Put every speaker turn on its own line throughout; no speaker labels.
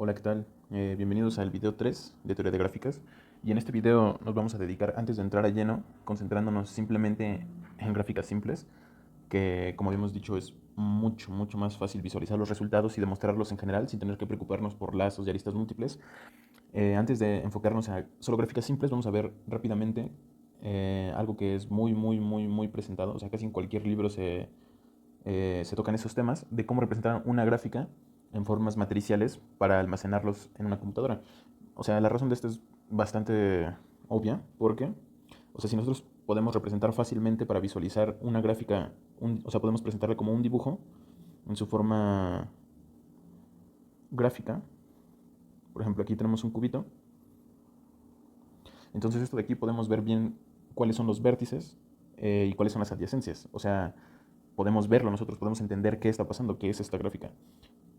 Hola, ¿qué tal? Bienvenidos al video 3 de teoría de gráficas. Y en este video nos vamos a dedicar, antes de entrar a lleno, concentrándonos simplemente en gráficas simples, que como habíamos dicho es mucho más fácil visualizar los resultados y demostrarlos en general sin tener que preocuparnos por lazos y aristas múltiples. Antes de enfocarnos a solo gráficas simples, vamos a ver rápidamente algo que es muy presentado. O sea, casi en cualquier libro se tocan esos temas de cómo representar una gráfica en formas matriciales para almacenarlos en una computadora. O sea, la razón de esto es bastante obvia, porque, o sea, si nosotros podemos representar fácilmente para visualizar una gráfica, o sea, podemos presentarla como un dibujo en su forma gráfica. Por ejemplo, aquí tenemos un cubito. Entonces, esto de aquí podemos ver bien cuáles son los vértices y cuáles son las adyacencias. O sea, podemos verlo nosotros, podemos entender qué está pasando, qué es esta gráfica.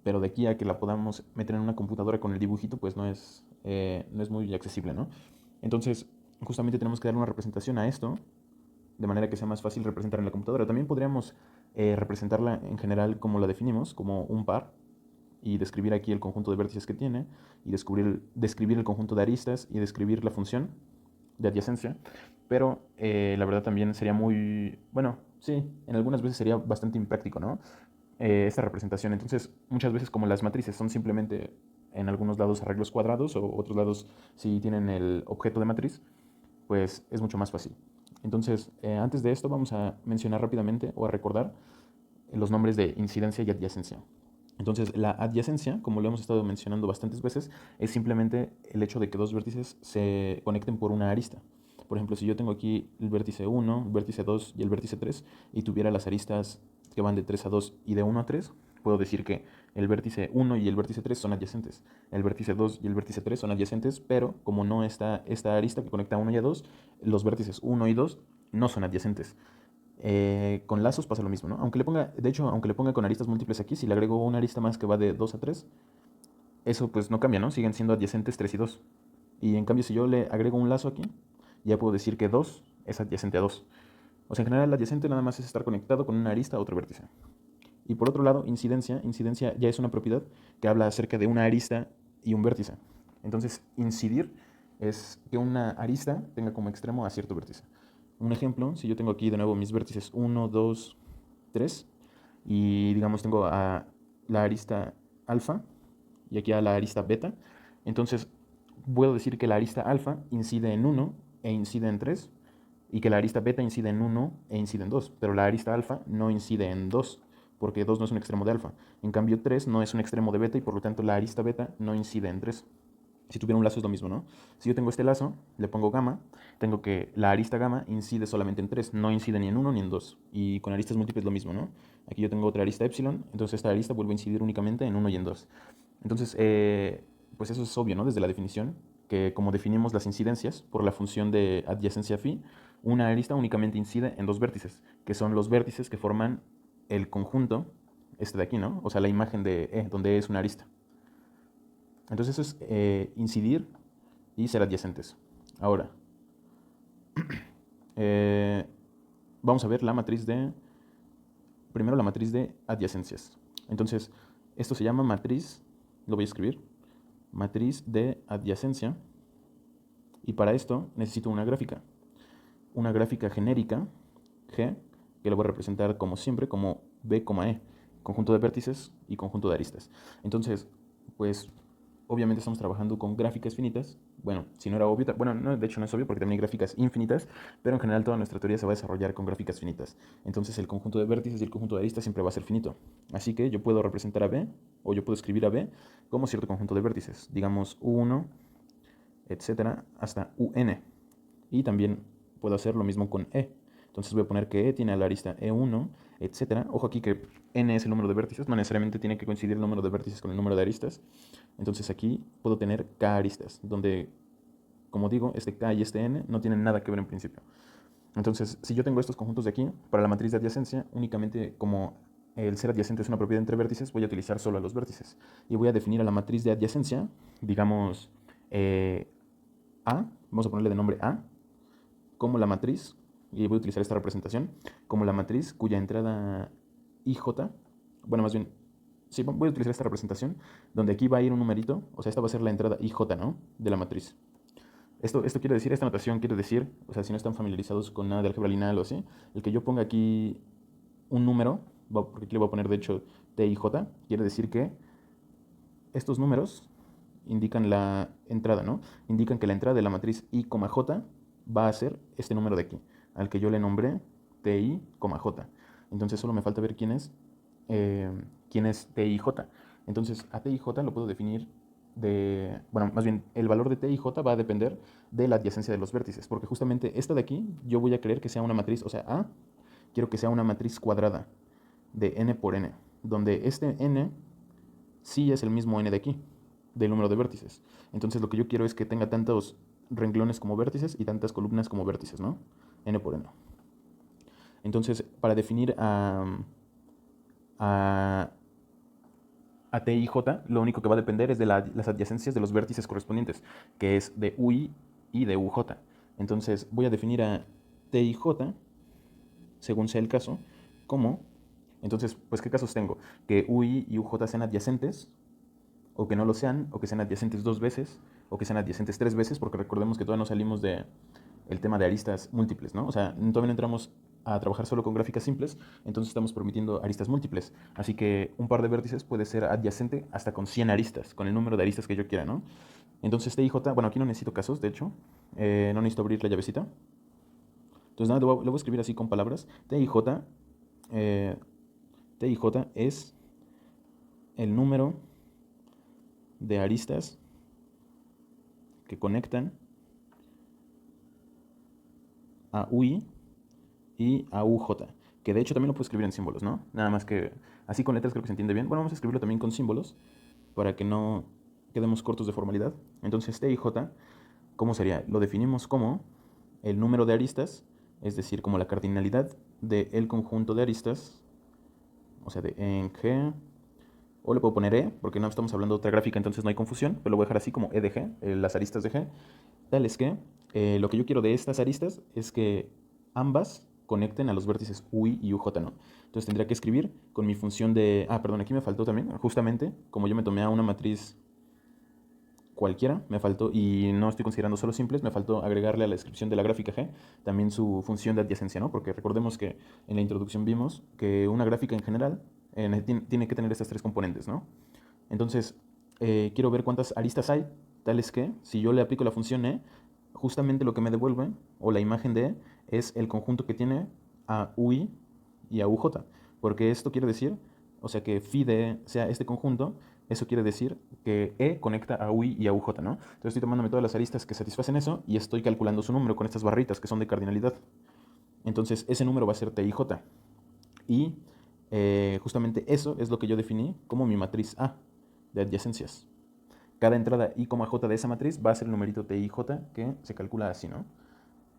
Pero de aquí a que la podamos meter en una computadora con el dibujito, pues no es muy accesible, ¿no? Entonces, justamente tenemos que darle una representación a esto, de manera que sea más fácil representar en la computadora. También podríamos representarla en general como la definimos, como un par, y describir aquí el conjunto de vértices que tiene, y describir el conjunto de aristas, y describir la función de adyacencia. Pero la verdad también sería muy, bueno, sí, en algunas veces sería bastante impráctico, ¿no? Esta representación. Entonces, muchas veces como las matrices son simplemente en algunos lados arreglos cuadrados o otros lados si tienen el objeto de matriz, pues es mucho más fácil. Entonces, antes de esto vamos a mencionar rápidamente o a recordar los nombres de incidencia y adyacencia. Entonces, la adyacencia, como lo hemos estado mencionando bastantes veces, es simplemente el hecho de que dos vértices se conecten por una arista. Por ejemplo, si yo tengo aquí el vértice 1, el vértice 2 y el vértice 3, y tuviera las aristas que van de 3 a 2 y de 1 a 3, puedo decir que el vértice 1 y el vértice 3 son adyacentes. El vértice 2 y el vértice 3 son adyacentes, pero como no está esta arista que conecta a 1 y a 2, los vértices 1 y 2 no son adyacentes. Con lazos pasa lo mismo, ¿no? Aunque le ponga, de hecho, aunque le ponga con aristas múltiples aquí, si le agrego una arista más que va de 2 a 3, eso pues no cambia, ¿no? Siguen siendo adyacentes 3 y 2. Y en cambio, si yo le agrego un lazo aquí, ya puedo decir que 2 es adyacente a 2. O sea, en general, el adyacente nada más es estar conectado con una arista a otro vértice. Y por otro lado, incidencia. Incidencia ya es una propiedad que habla acerca de una arista y un vértice. Entonces, incidir es que una arista tenga como extremo a cierto vértice. Un ejemplo, si yo tengo aquí de nuevo mis vértices 1, 2, 3, y digamos tengo a la arista alfa y aquí a la arista beta, entonces puedo decir que la arista alfa incide en 1 e incide en 3 y que la arista beta incide en 1 e incide en 2, pero la arista alfa no incide en 2 porque 2 no es un extremo de alfa. En cambio 3 no es un extremo de beta y por lo tanto la arista beta no incide en 3. Si tuviera un lazo es lo mismo, ¿no? Si yo tengo este lazo, le pongo gamma, tengo que la arista gamma incide solamente en 3, no incide ni en 1 ni en 2. Y con aristas múltiples lo mismo, ¿no? Aquí yo tengo otra arista epsilon, entonces esta arista vuelve a incidir únicamente en 1 y en 2. Entonces, pues eso es obvio, ¿no? Desde la definición, que como definimos las incidencias por la función de adyacencia phi, una arista únicamente incide en dos vértices, que son los vértices que forman el conjunto, este de aquí, ¿no? O sea, la imagen de E, donde E es una arista. Entonces eso es incidir y ser adyacentes. Ahora, eh, vamos a ver la matriz de, primero la matriz de adyacencias. Entonces, esto se llama matriz, lo voy a escribir, matriz de adyacencia. Y para esto necesito una gráfica genérica, G, que lo voy a representar como siempre, como B, E, conjunto de vértices y conjunto de aristas. Entonces, pues obviamente estamos trabajando con gráficas finitas. Bueno, si no era obvio, bueno, no, de hecho no es obvio porque también hay gráficas infinitas, pero en general toda nuestra teoría se va a desarrollar con gráficas finitas. Entonces el conjunto de vértices y el conjunto de aristas siempre va a ser finito. Así que yo puedo representar a B, o yo puedo escribir a B como cierto conjunto de vértices, digamos U1, etcétera, hasta UN. Y también puedo hacer lo mismo con E. Entonces voy a poner que E tiene a la arista E1, etcétera. Ojo aquí que N es el número de vértices, no necesariamente tiene que coincidir el número de vértices con el número de aristas. Entonces aquí puedo tener K aristas, donde, como digo, este K y este N no tienen nada que ver en principio. Entonces, si yo tengo estos conjuntos de aquí, para la matriz de adyacencia, únicamente como el ser adyacente es una propiedad entre vértices, voy a utilizar solo a los vértices. Y voy a definir a la matriz de adyacencia, digamos, A, vamos a ponerle de nombre A, como la matriz, y voy a utilizar esta representación, como la matriz cuya entrada IJ, bueno, más bien sí, voy a utilizar esta representación, donde aquí va a ir un numerito, o sea, esta va a ser la entrada IJ, ¿no? De la matriz. Esto quiere decir, esta notación quiere decir, o sea, si no están familiarizados con nada de álgebra lineal o así, el que yo ponga aquí un número, porque aquí le voy a poner de hecho T y J, quiere decir que estos números indican la entrada, ¿no? Indican que la entrada de la matriz I, J va a ser este número de aquí, al que yo le nombré TI, J. Entonces solo me falta ver quién es T y J. Entonces a T y J lo puedo definir bueno, más bien el valor de T y J va a depender de la adyacencia de los vértices, porque justamente esta de aquí yo voy a querer que sea una matriz, o sea, A, quiero que sea una matriz cuadrada de n por n, donde este n sí es el mismo n de aquí, del número de vértices. Entonces lo que yo quiero es que tenga tantos renglones como vértices y tantas columnas como vértices, ¿no? N por n. Entonces, para definir a, a T y J, lo único que va a depender es de las adyacencias de los vértices correspondientes, que es de UI y de UJ. Entonces, voy a definir a T y J, según sea el caso, como... Entonces, pues, ¿qué casos tengo? Que UI y UJ sean adyacentes, o que no lo sean, o que sean adyacentes 2 veces, o que sean adyacentes 3 veces, porque recordemos que todavía no salimos de el tema de aristas múltiples, ¿no? O sea, todavía no entramos a trabajar solo con gráficas simples, entonces estamos permitiendo aristas múltiples. Así que un par de vértices puede ser adyacente hasta con 100 aristas, con el número de aristas que yo quiera, ¿no? Entonces T y J, bueno, aquí no necesito casos, de hecho, no necesito abrir la llavecita. Entonces nada, lo voy a escribir así con palabras. eh, T y J es el número de aristas que conectan a UI y a UJ, que de hecho también lo puedo escribir en símbolos, ¿no? Nada más que así con letras creo que se entiende bien. Bueno, vamos a escribirlo también con símbolos para que no quedemos cortos de formalidad. Entonces T y J, ¿cómo sería? Lo definimos como el número de aristas, es decir, como la cardinalidad del conjunto de aristas, o sea, en G, o le puedo poner E, porque no estamos hablando de otra gráfica, entonces no hay confusión, pero lo voy a dejar así como E de G, las aristas de G, tal es que lo que yo quiero de estas aristas es que ambas conecten a los vértices UI y UJ, ¿no? Entonces tendría que escribir con mi función de... Ah, perdón, aquí me faltó también, justamente, como yo me tomé a una matriz cualquiera, me faltó, y no estoy considerando solo simples, me faltó agregarle a la descripción de la gráfica G también su función de adyacencia, ¿no? Porque recordemos que en la introducción vimos que una gráfica en general tiene que tener estas 3 componentes, ¿no? Entonces, quiero ver cuántas aristas hay, tales que, si yo le aplico la función E, justamente lo que me devuelve, o la imagen de E, es el conjunto que tiene a UI y a UJ. Porque esto quiere decir, o sea, que phi de E sea este conjunto, eso quiere decir que E conecta a UI y a UJ, ¿no? Entonces estoy tomándome todas las aristas que satisfacen eso y estoy calculando su número con estas barritas que son de cardinalidad. Entonces ese número va a ser TIJ. Y justamente eso es lo que yo definí como mi matriz A de adyacencias. Cada entrada I, J de esa matriz va a ser el numerito TIJ que se calcula así, ¿no?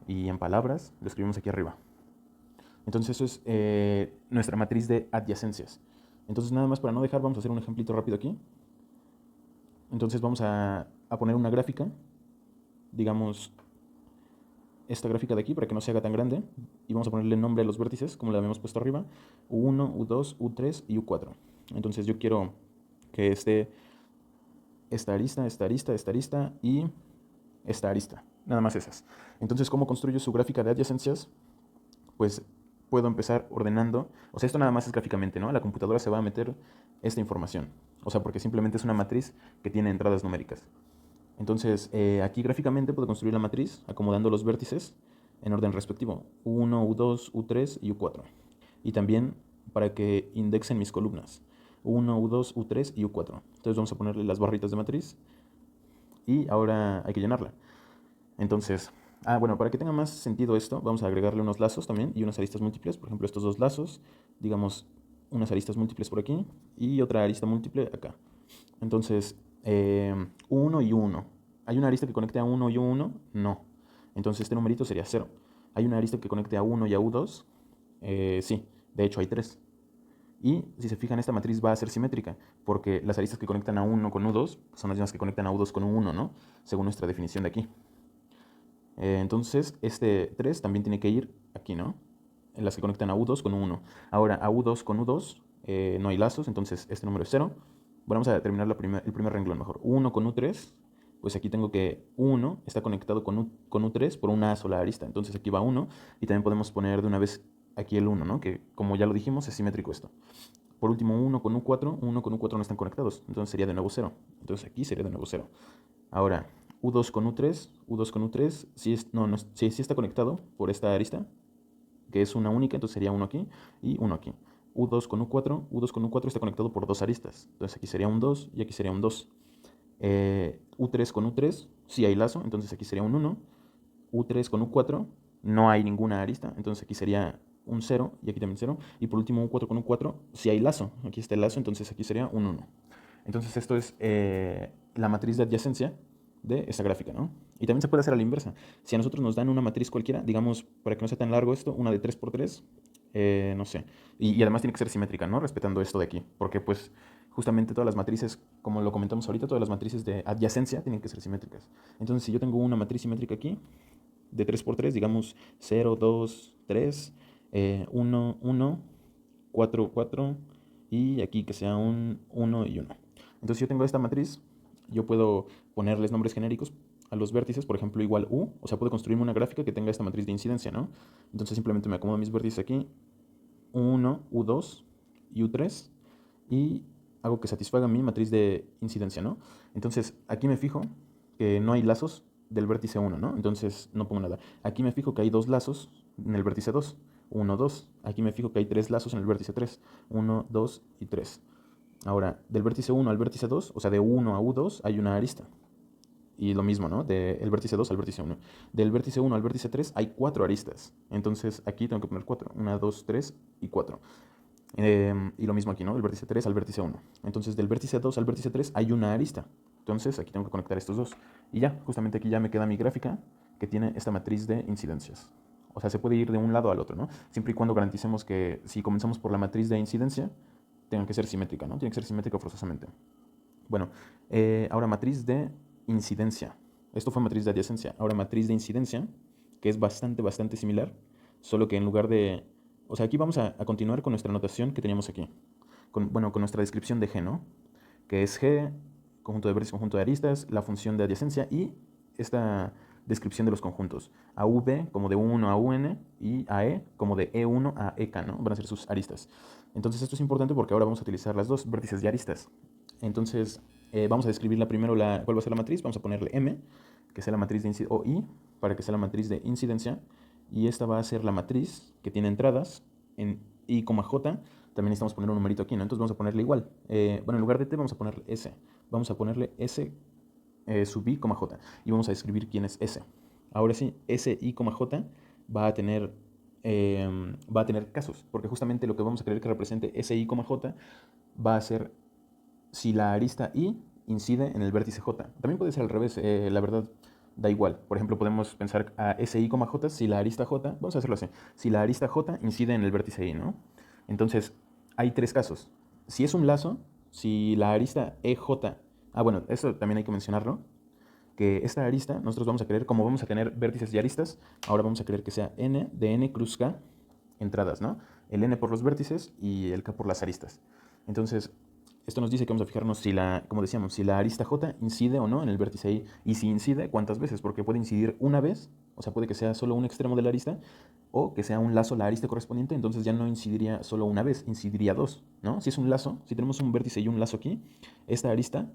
Y en palabras lo escribimos aquí arriba. Entonces eso es nuestra matriz de adyacencias. Entonces nada más para no dejar, vamos a hacer un ejemplito rápido aquí. Entonces vamos a poner una gráfica, digamos esta gráfica de aquí para que no se haga tan grande, y vamos a ponerle nombre a los vértices como le habíamos puesto arriba, U1, U2, U3 y U4. Entonces yo quiero que esté esta arista, esta arista, esta arista y esta arista, nada más esas. Entonces, ¿cómo construyo su gráfica de adyacencias? Pues puedo empezar ordenando, o sea, esto nada más es gráficamente, ¿no? A la computadora se va a meter esta información, o sea, porque simplemente es una matriz que tiene entradas numéricas. Entonces, aquí gráficamente puedo construir la matriz acomodando los vértices en orden respectivo, U1, U2, U3 y U4. Y también para que indexen mis columnas, U1, U2, U3 y U4. Entonces vamos a ponerle las barritas de matriz y ahora hay que llenarla. Entonces, bueno, para que tenga más sentido esto, vamos a agregarle unos lazos también y unas aristas múltiples. Por ejemplo, estos dos lazos, digamos, unas aristas múltiples por aquí y otra arista múltiple acá. Entonces, U1 y U1. ¿Hay una arista que conecte a 1 y U1? No. Entonces este numerito sería 0. ¿Hay una arista que conecte a 1 y a U2? Sí, de hecho hay 3. Y si se fijan, esta matriz va a ser simétrica, porque las aristas que conectan a 1 con U2 son las mismas que conectan a U2 con U1, ¿no? Según nuestra definición de aquí. Entonces, este 3 también tiene que ir aquí, ¿no? En las que conectan a U2 con U1. Ahora, a U2 con U2 no hay lazos, entonces este número es 0. Bueno, vamos a terminar el primer renglón mejor. 1 con U3, pues aquí tengo que 1 está conectado con U3 por una sola arista. Entonces aquí va 1 y también podemos poner de una vez aquí el 1, ¿no? Que como ya lo dijimos es simétrico esto. Por último, 1 con U4 no están conectados, entonces sería de nuevo 0. Entonces aquí sería de nuevo 0. Ahora, U2 con U3, sí está conectado por esta arista, que es una única, entonces sería 1 aquí y 1 aquí. U2 con U4 está conectado por dos aristas, entonces aquí sería un 2 y aquí sería un 2. U3 con U3, sí hay lazo, entonces aquí sería un 1. U3 con U4, no hay ninguna arista, entonces aquí sería un 0 y aquí también 0. Y por último, U4 con U4, sí hay lazo, aquí está el lazo, entonces aquí sería un 1. Entonces esto es la matriz de adyacencia de esta gráfica, ¿no? Y también se puede hacer a la inversa. Si a nosotros nos dan una matriz cualquiera, digamos, para que no sea tan largo esto, una de 3 por 3, no sé. Y además tiene que ser simétrica, ¿no? Respetando esto de aquí. Porque pues justamente todas las matrices, como lo comentamos ahorita, todas las matrices de adyacencia tienen que ser simétricas. Entonces si yo tengo una matriz simétrica aquí, de 3 por 3, digamos 0, 2, 3, 1, 1, 4, 4, y aquí que sea un 1 y 1. Entonces si yo tengo esta matriz, yo puedo ponerles nombres genéricos a los vértices, por ejemplo, igual U, o sea, puedo construirme una gráfica que tenga esta matriz de incidencia, ¿no? Entonces simplemente me acomodo mis vértices aquí, U1, U2 y U3, y hago que satisfaga mi matriz de incidencia, ¿no? Entonces aquí me fijo que no hay lazos del vértice 1, ¿no? Entonces no pongo nada. Aquí me fijo que hay dos lazos en el vértice 2, 1, 2. Aquí me fijo que hay tres lazos en el vértice 3, 1, 2 y 3. Ahora, del vértice 1 al vértice 2, o sea, de U1 a U2 hay una arista. Y lo mismo, ¿no? Del vértice 2 al vértice 1. Del vértice 1 al vértice 3 hay 4 aristas. Entonces aquí tengo que poner 4. 1, 2, 3 y 4. Y lo mismo aquí, ¿no? Del vértice 3 al vértice 1. Entonces del vértice 2 al vértice 3 hay una arista. Entonces aquí tengo que conectar estos dos. Y ya, justamente aquí ya me queda mi gráfica que tiene esta matriz de incidencias. O sea, se puede ir de un lado al otro, ¿no? Siempre y cuando garanticemos que si comenzamos por la matriz de incidencia, tenga que ser simétrica, ¿no? Tiene que ser simétrica forzosamente. Bueno, ahora matriz de incidencia. Esto fue matriz de adyacencia. Ahora matriz de incidencia, que es bastante similar, solo que en lugar de... O sea, aquí vamos a continuar con nuestra notación que teníamos aquí. Bueno, con nuestra descripción de G, ¿no? Que es G, conjunto de vértices, conjunto de aristas, la función de adyacencia y esta descripción de los conjuntos. A V como de U1 a UN y a E como de E1 a EK, ¿no? Van a ser sus aristas. Entonces esto es importante porque ahora vamos a utilizar las dos, vértices y aristas. Entonces vamos a describirla primero, cuál va a ser la matriz. Vamos a ponerle M, que sea la matriz de incidencia, o I, para que sea la matriz de incidencia. Y esta va a ser la matriz que tiene entradas en I, J. También necesitamos poner un numerito aquí, ¿no? Entonces vamos a ponerle igual. Bueno, en lugar de T vamos a ponerle S. Vamos a ponerle S sub I, J. Y vamos a describir quién es S. Ahora sí, S, I, J va a tener casos, porque justamente lo que vamos a querer que represente S, I, J va a ser si la arista I incide en el vértice J. También puede ser al revés, la verdad da igual. Por ejemplo, podemos pensar a SI, J, si la arista J, vamos a hacerlo así, si la arista J incide en el vértice I, ¿no? Entonces, hay tres casos. Si es un lazo, si la arista EJ, bueno, eso también hay que mencionarlo, que esta arista, nosotros vamos a querer, como vamos a tener vértices y aristas, ahora vamos a querer que sea N de N cruz K entradas, ¿no? El N por los vértices y el K por las aristas. Entonces, esto nos dice que vamos a fijarnos si como decíamos, si la arista J incide o no en el vértice I. Y si incide, ¿cuántas veces? Porque puede incidir una vez, o sea, puede que sea solo un extremo de la arista, o que sea un lazo la arista correspondiente, entonces ya no incidiría solo una vez, incidiría dos, ¿no? Si es un lazo, si tenemos un vértice y un lazo aquí, esta arista,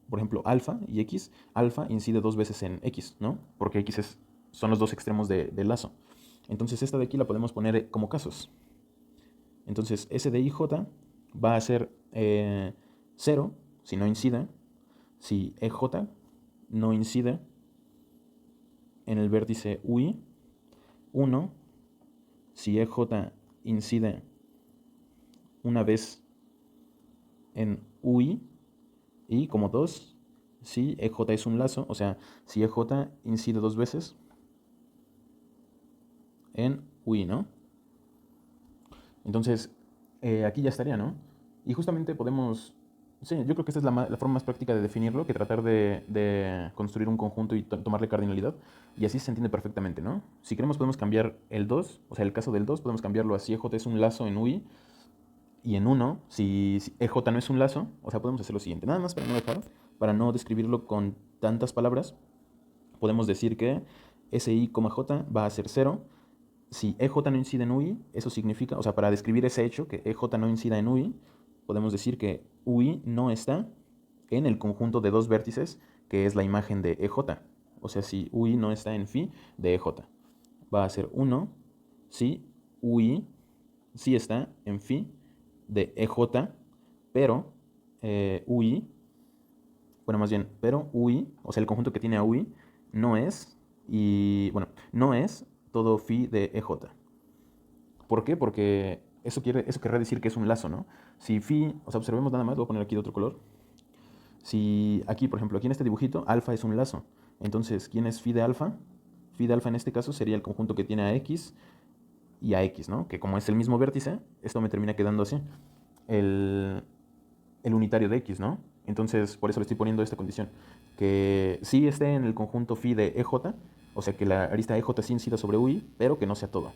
por ejemplo, alfa y X, alfa incide dos veces en X, ¿no? Porque X son los dos extremos del lazo. Entonces esta de aquí la podemos poner como casos. Entonces S de IJ va a ser 0 si no incide, si EJ no incide en el vértice UI, 1 si EJ incide una vez en UI, y como 2 si EJ es un lazo, o sea, si EJ incide dos veces en UI, ¿no? Entonces, aquí ya estaría, ¿no? Y justamente podemos... Sí, yo creo que esta es la forma más práctica de definirlo que tratar de construir un conjunto y tomarle cardinalidad. Y así se entiende perfectamente, ¿no? Si queremos podemos cambiar el 2, o sea, el caso del 2, podemos cambiarlo así. EJ es un lazo en UI y en 1, si EJ no es un lazo, o sea, podemos hacer lo siguiente. Nada más para no describirlo con tantas palabras, podemos decir que SI, J va a ser 0. Si EJ no incide en UI, eso significa, o sea, para describir ese hecho, que EJ no incida en UI, podemos decir que UI no está en el conjunto de dos vértices, que es la imagen de EJ. O sea, si UI no está en phi de EJ, va a ser 1 si UI sí está en phi de EJ, pero UI, bueno, más bien, pero UI, o sea, el conjunto que tiene a UI, no es, no es todo phi de EJ. ¿Por qué? Porque eso querrá decir que es un lazo, ¿no? Si phi, o sea, observemos nada más, voy a poner aquí de otro color. Si aquí, por ejemplo, aquí en este dibujito, alfa es un lazo. Entonces, ¿quién es phi de alfa? Phi de alfa en este caso sería el conjunto que tiene a x y a x, ¿no? Que como es el mismo vértice, esto me termina quedando así. El, el unitario de x, ¿no? Entonces, por eso le estoy poniendo esta condición. Que sí esté en el conjunto phi de EJ, o sea que la arista EJ sí incida sobre UI, pero que no sea todo.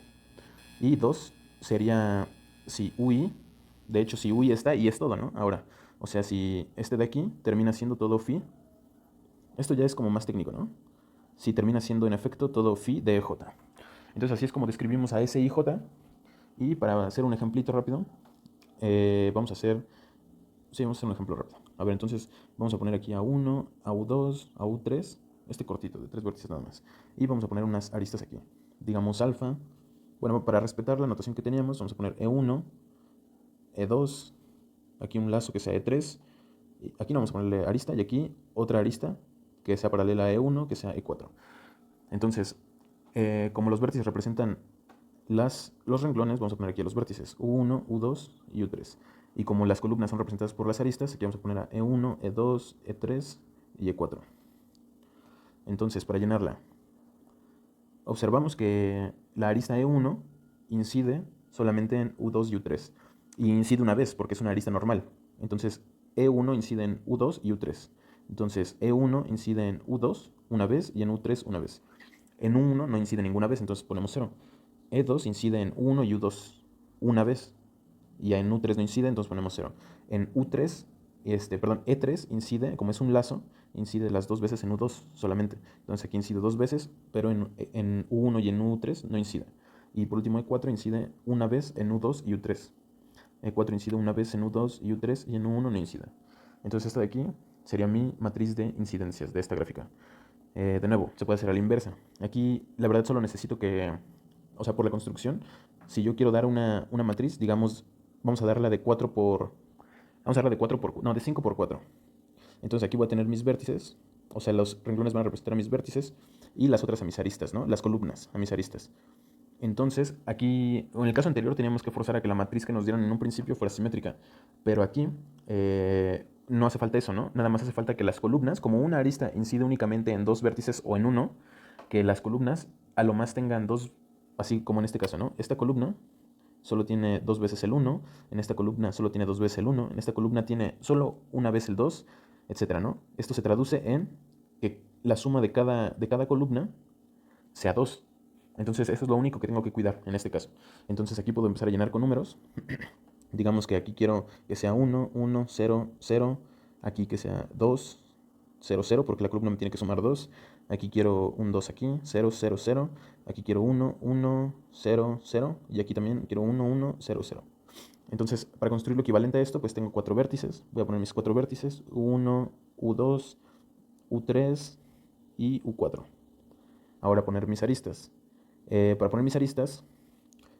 Y 2 sería si UI, de hecho si UI está y es todo, ¿no? Ahora, o sea, si este de aquí termina siendo todo phi, esto ya es como más técnico, ¿no? Si termina siendo en efecto todo phi de EJ. Entonces así es como describimos a ese IJ. Y para hacer un ejemplito rápido, vamos a hacer un ejemplo rápido. A ver, entonces vamos a poner aquí a 1, a U2, a U3, este cortito de 3 vértices nada más. Y vamos a poner unas aristas aquí. Digamos alfa. Bueno, para respetar la notación que teníamos, vamos a poner E1, E2, aquí un lazo que sea E3. Aquí no vamos a ponerle arista y aquí otra arista que sea paralela a E1, que sea E4. Entonces, como los vértices representan los renglones, vamos a poner aquí los vértices U1, U2 y U3. Y como las columnas son representadas por las aristas, aquí vamos a poner a E1, E2, E3 y E4. Entonces, para llenarla, observamos que la arista E1 incide solamente en U2 y U3. Y incide una vez porque es una arista normal. Entonces, E1 incide en U2 y U3. Entonces, E1 incide en U2 una vez y en U3 una vez. En U1 no incide ninguna vez, entonces ponemos 0. E2 incide en U1 y U2 una vez. Y en U3 no incide, entonces ponemos 0. En U3, E3 incide, como es un lazo, incide las dos veces en U2 solamente. Entonces aquí incide dos veces, pero en U1 y en U3 no incide. Y por último, E4 incide una vez en U2 y U3. E4 incide una vez en U2 y U3 y en U1 no incide. Entonces esta de aquí sería mi matriz de incidencias de esta gráfica. De nuevo, se puede hacer a la inversa. Aquí la verdad solo necesito que, o sea, por la construcción, si yo quiero dar una matriz, digamos, vamos a darla de 4 por, vamos a darla de 4 por, no, de 5 por 4. Entonces aquí voy a tener mis vértices, o sea, los renglones van a representar a mis vértices y las otras a mis aristas, ¿no? Las columnas a mis aristas. Entonces, aquí, en el caso anterior teníamos que forzar a que la matriz que nos dieron en un principio fuera simétrica, pero aquí no hace falta eso, ¿no? Nada más hace falta que las columnas, como una arista incide únicamente en dos vértices o en uno, que las columnas a lo más tengan dos, así como en este caso, ¿no? Esta columna solo tiene dos veces el 1, en esta columna solo tiene dos veces el 1, en esta columna tiene solo una vez el 2, etcétera, ¿no? Esto se traduce en que la suma de cada columna sea 2. Entonces eso es lo único que tengo que cuidar en este caso. Entonces aquí puedo empezar a llenar con números. Digamos que aquí quiero que sea 1, 1, 0, 0. Aquí que sea 2, 0, 0, porque la columna me tiene que sumar 2. Aquí quiero un 2 aquí, 0, 0, 0. Aquí quiero 1, 1, 0, 0. Y aquí también quiero 1, 1, 0, 0. Entonces, para construir lo equivalente a esto, pues tengo 4 vértices. Voy a poner mis 4 vértices. U1, U2, U3 y U4. Ahora poner mis aristas. Para poner mis aristas,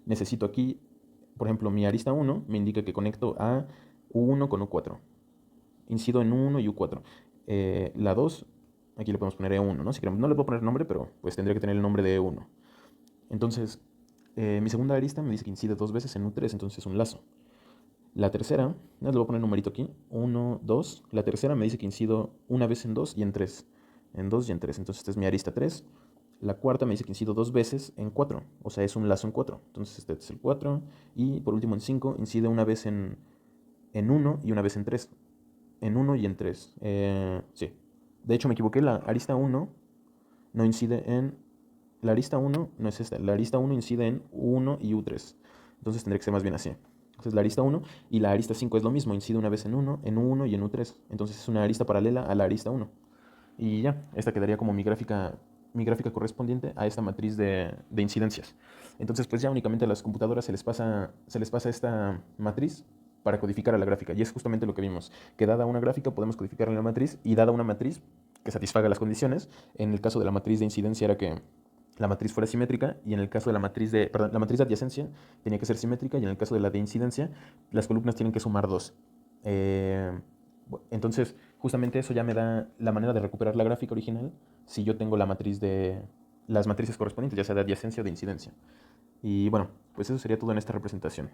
necesito aquí, por ejemplo, mi arista 1 me indica que conecto a U1 con U4. Incido en U1 y U4. La 2, aquí le podemos poner E1, ¿no? Si queremos, no le puedo poner nombre, pero pues tendría que tener el nombre de E1. Entonces, mi segunda arista me dice que incide dos veces en U3, entonces es un lazo. La tercera, le voy a poner un numerito aquí, 1, 2. La tercera me dice que incido una vez en 2 y en 3. En 2 y en 3, entonces esta es mi arista 3. La cuarta me dice que incido dos veces en 4, o sea, es un lazo en 4. Entonces este es el 4. Y por último en 5 incide una vez en 1 y una vez en 3. En 1 y en 3. Sí. De hecho me equivoqué, la arista 1 no incide en... La arista 1 no es esta, la arista 1 incide en U1 y U3. Entonces tendría que ser más bien así. Esa es la arista 1. Y la arista 5 es lo mismo, incide una vez en U1 y en U3. Entonces es una arista paralela a la arista 1. Y ya, esta quedaría como mi gráfica correspondiente a esta matriz de incidencias. Entonces, pues ya únicamente a las computadoras se les pasa esta matriz para codificar a la gráfica. Y es justamente lo que vimos, que dada una gráfica podemos codificar en la matriz, y dada una matriz que satisfaga las condiciones, en el caso de la matriz de incidencia era que la matriz fuera simétrica, y en el caso de la matriz de adyacencia tenía que ser simétrica, y en el caso de la de incidencia las columnas tienen que sumar 2. Entonces, justamente eso ya me da la manera de recuperar la gráfica original si yo tengo las matrices correspondientes, ya sea de adyacencia o de incidencia. Y bueno, pues eso sería todo en esta representación.